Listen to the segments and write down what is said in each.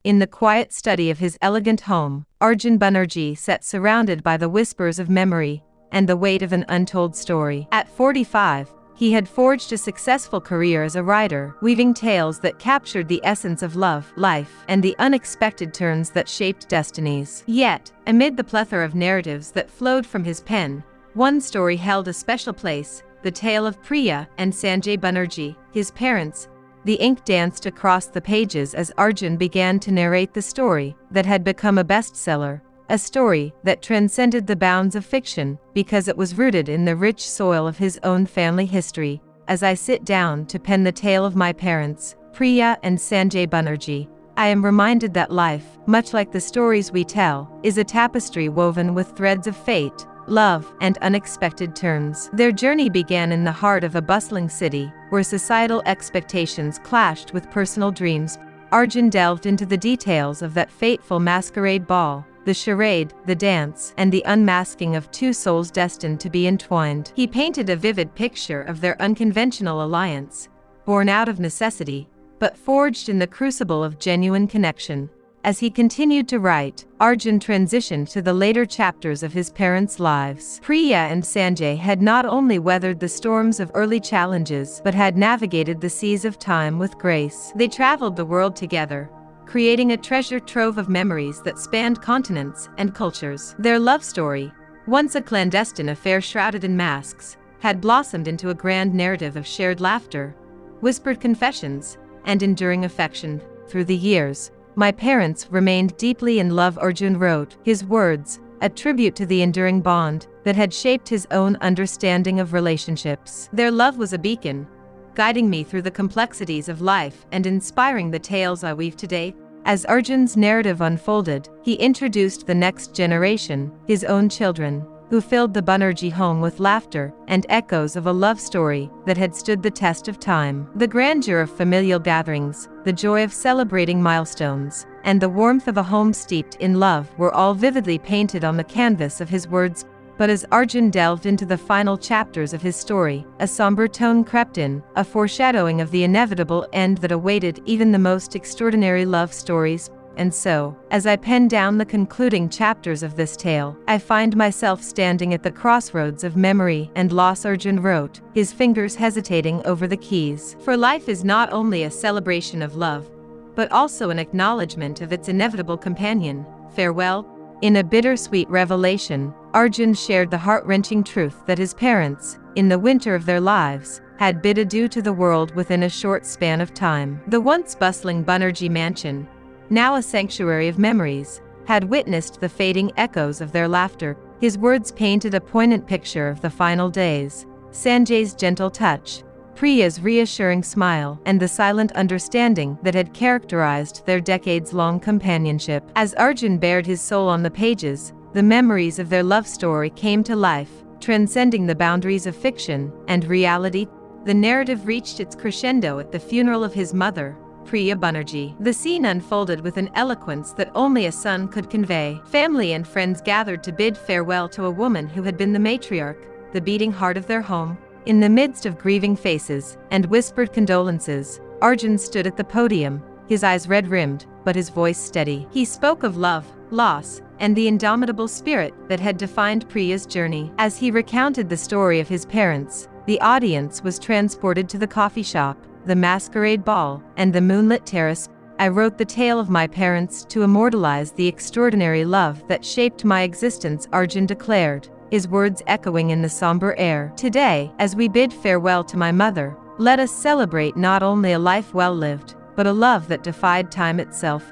In the quiet study of his elegant home, Arjun Banerjee sat surrounded by the whispers of memory and the weight of an untold story. At 45, he had forged a successful career as a writer, weaving tales that captured the essence of love, life, and the unexpected turns that shaped destinies. Yet, amid the plethora of narratives that flowed from his pen, one story held a special place: the tale of Priya and Sanjay Banerjee, his parents. The ink danced across the pages as Arjun began to narrate the story that had become a bestseller, a story that transcended the bounds of fiction because it was rooted in the rich soil of his own family history. As I sit down to pen the tale of my parents, Priya and Sanjay Banerjee, I am reminded that life, much like the stories we tell, is a tapestry woven with threads of fate, love, and unexpected turns. Their journey began in the heart of a bustling city, where societal expectations clashed with personal dreams. Arjun delved into the details of that fateful masquerade ball, the charade, the dance, and the unmasking of two souls destined to be entwined. He painted a vivid picture of their unconventional alliance, born out of necessity, but forged in the crucible of genuine connection. As he continued to write, Arjun transitioned to the later chapters of his parents' lives. Priya and Sanjay had not only weathered the storms of early challenges but had navigated the seas of time with grace. They traveled the world together, creating a treasure trove of memories that spanned continents and cultures. Their love story, once a clandestine affair shrouded in masks, had blossomed into a grand narrative of shared laughter, whispered confessions, and enduring affection. Through the years, my parents remained deeply in love, Arjun wrote, his words a tribute to the enduring bond that had shaped his own understanding of relationships. Their love was a beacon, guiding me through the complexities of life and inspiring the tales I weave today. As Arjun's narrative unfolded, he introduced the next generation, his own children, who filled the Banerjee home with laughter and echoes of a love story that had stood the test of time. The grandeur of familial gatherings, the joy of celebrating milestones, and the warmth of a home steeped in love were all vividly painted on the canvas of his words. But as Arjun delved into the final chapters of his story, a somber tone crept in, a foreshadowing of the inevitable end that awaited even the most extraordinary love stories. And so, as I pen down the concluding chapters of this tale, I find myself standing at the crossroads of memory and loss, Arjun wrote, his fingers hesitating over the keys. For life is not only a celebration of love, but also an acknowledgement of its inevitable companion, farewell. In a bittersweet revelation, Arjun shared the heart-wrenching truth that his parents, in the winter of their lives, had bid adieu to the world within a short span of time. The once bustling Banerjee mansion, now a sanctuary of memories, had witnessed the fading echoes of their laughter. His words painted a poignant picture of the final days: Sanjay's gentle touch, Priya's reassuring smile, and the silent understanding that had characterized their decades-long companionship. As Arjun bared his soul on the pages, the memories of their love story came to life, transcending the boundaries of fiction and reality. The narrative reached its crescendo at the funeral of his mother, Priya Banerjee. The scene unfolded with an eloquence that only a son could convey. Family and friends gathered to bid farewell to a woman who had been the matriarch, the beating heart of their home. In the midst of grieving faces and whispered condolences, Arjun stood at the podium, his eyes red-rimmed, but his voice steady. He spoke of love, loss, and the indomitable spirit that had defined Priya's journey. As he recounted the story of his parents, the audience was transported to the coffee shop, the masquerade ball, and the moonlit terrace. I wrote the tale of my parents to immortalize the extraordinary love that shaped my existence, Arjun declared, his words echoing in the somber air. Today, as we bid farewell to my mother, let us celebrate not only a life well lived, but a love that defied time itself.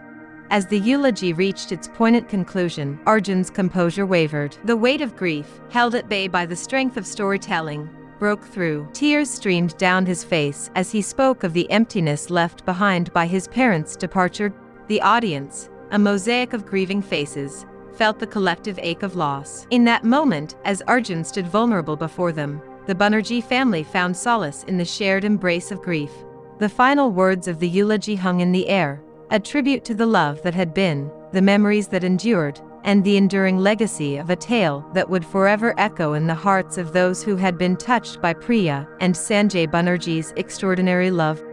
As the eulogy reached its poignant conclusion, Arjun's composure wavered. The weight of grief, held at bay by the strength of storytelling, broke through. Tears streamed down his face as he spoke of the emptiness left behind by his parents' departure. The audience, a mosaic of grieving faces, felt the collective ache of loss. In that moment, as Arjun stood vulnerable before them, the Banerjee family found solace in the shared embrace of grief. The final words of the eulogy hung in the air, a tribute to the love that had been, the memories that endured, and the enduring legacy of a tale that would forever echo in the hearts of those who had been touched by Priya and Sanjay Banerjee's extraordinary love.